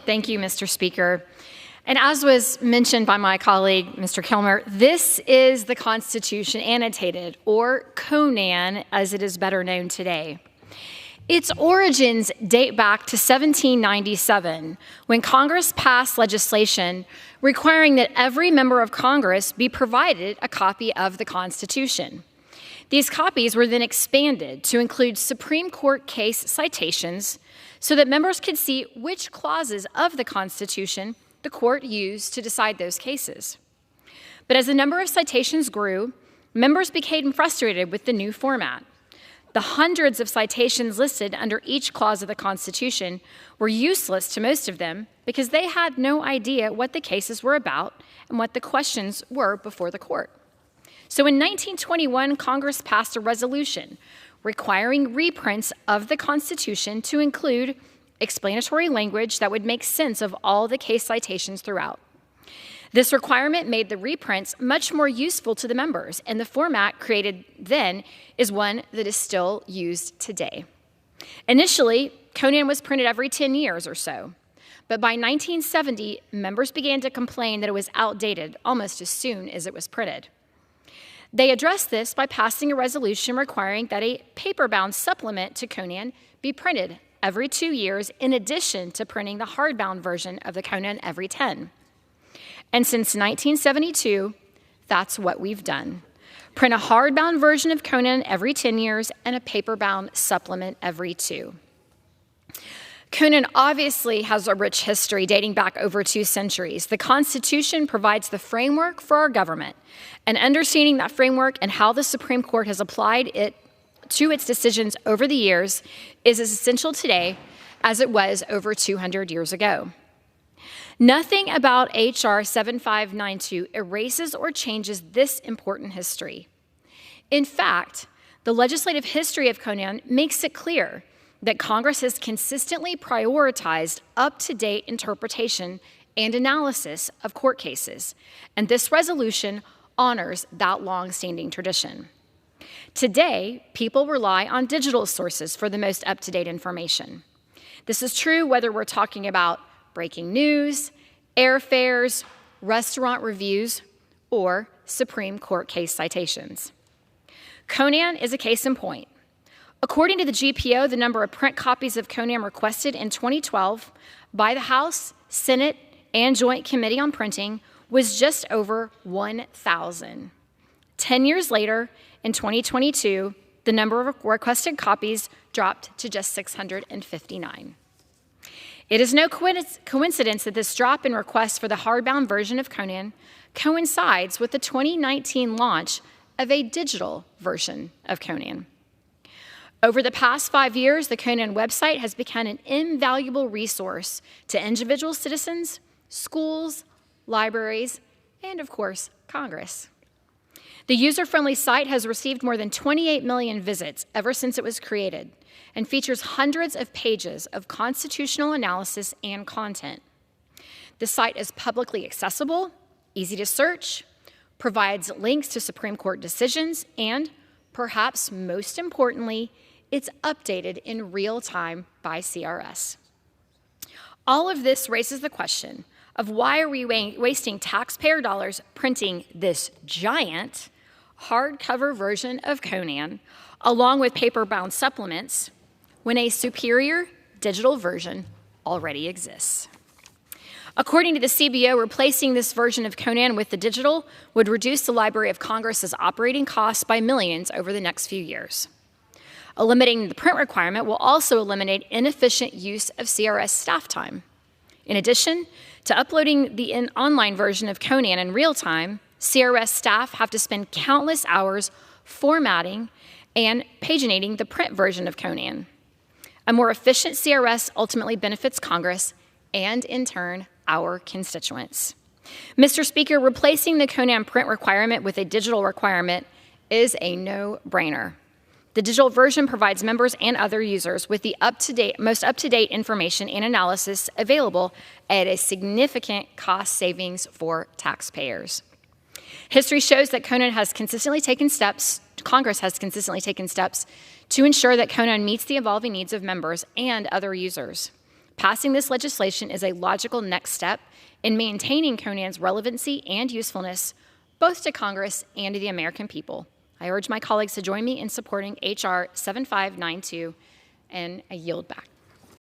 Thank you, Mr. Speaker. And as was mentioned by my colleague, Mr. Kilmer, this is the Constitution annotated, or Conan as it is better known today. Its origins date back to 1797, when Congress passed legislation requiring that every member of Congress be provided a copy of the Constitution. These copies were then expanded to include Supreme Court case citations so that members could see which clauses of the Constitution the court used to decide those cases. But as the number of citations grew, members became frustrated with the new format. The hundreds of citations listed under each clause of the Constitution were useless to most of them because they had no idea what the cases were about and what the questions were before the court. So in 1921, Congress passed a resolution requiring reprints of the Constitution to include explanatory language that would make sense of all the case citations throughout. This requirement made the reprints much more useful to the members, and the format created then is one that is still used today. Initially, Conan was printed every 10 years or so, but by 1970, members began to complain that it was outdated almost as soon as it was printed. They addressed this by passing a resolution requiring that a paper-bound supplement to Conan be printed every 2 years, in addition to printing the hardbound version of the Conan every 10. And since 1972, that's what we've done. Print a hardbound version of Conan every 10 years and a paper-bound supplement every 2. Conan obviously has a rich history dating back over 2 centuries. The Constitution provides the framework for our government, and understanding that framework and how the Supreme Court has applied it to its decisions over the years is as essential today as it was over 200 years ago. Nothing about H.R. 7592 erases or changes this important history. In fact, the legislative history of Conan makes it clear that Congress has consistently prioritized up-to-date interpretation and analysis of court cases, and this resolution honors that long-standing tradition. Today, people rely on digital sources for the most up-to-date information. This is true whether we're talking about breaking news, airfares, restaurant reviews, or Supreme Court case citations. Conan is a case in point. According to the GPO, the number of print copies of Conan requested in 2012 by the House, Senate, and Joint Committee on Printing was just over 1,000. 10 years later, in 2022, the number of requested copies dropped to just 659. It is no coincidence that this drop in requests for the hardbound version of Conan coincides with the 2019 launch of a digital version of Conan. Over the past 5 years, the Conan website has become an invaluable resource to individual citizens, schools, libraries, and of course, Congress. The user-friendly site has received more than 28 million visits ever since it was created and features hundreds of pages of constitutional analysis and content. The site is publicly accessible, easy to search, provides links to Supreme Court decisions, and, perhaps most importantly, it's updated in real time by CRS. All of this raises the question of why are we wasting taxpayer dollars printing this giant hardcover version of Conan along with paper-bound supplements when a superior digital version already exists. According to the CBO, replacing this version of Conan with the digital would reduce the Library of Congress's operating costs by millions over the next few years. Eliminating the print requirement will also eliminate inefficient use of CRS staff time. In addition to uploading the online version of Conan in real time, CRS staff have to spend countless hours formatting and paginating the print version of Conan. A more efficient CRS ultimately benefits Congress and, in turn, our constituents. Mr. Speaker, replacing the Conan print requirement with a digital requirement is a no-brainer. The digital version provides members and other users with the most up-to-date information and analysis available at a significant cost savings for taxpayers. History shows that Congress has consistently taken steps to ensure that Conan meets the evolving needs of members and other users. Passing this legislation is a logical next step in maintaining Conan's relevancy and usefulness both to Congress and to the American people. I urge my colleagues to join me in supporting H.R. 7592, and I yield back.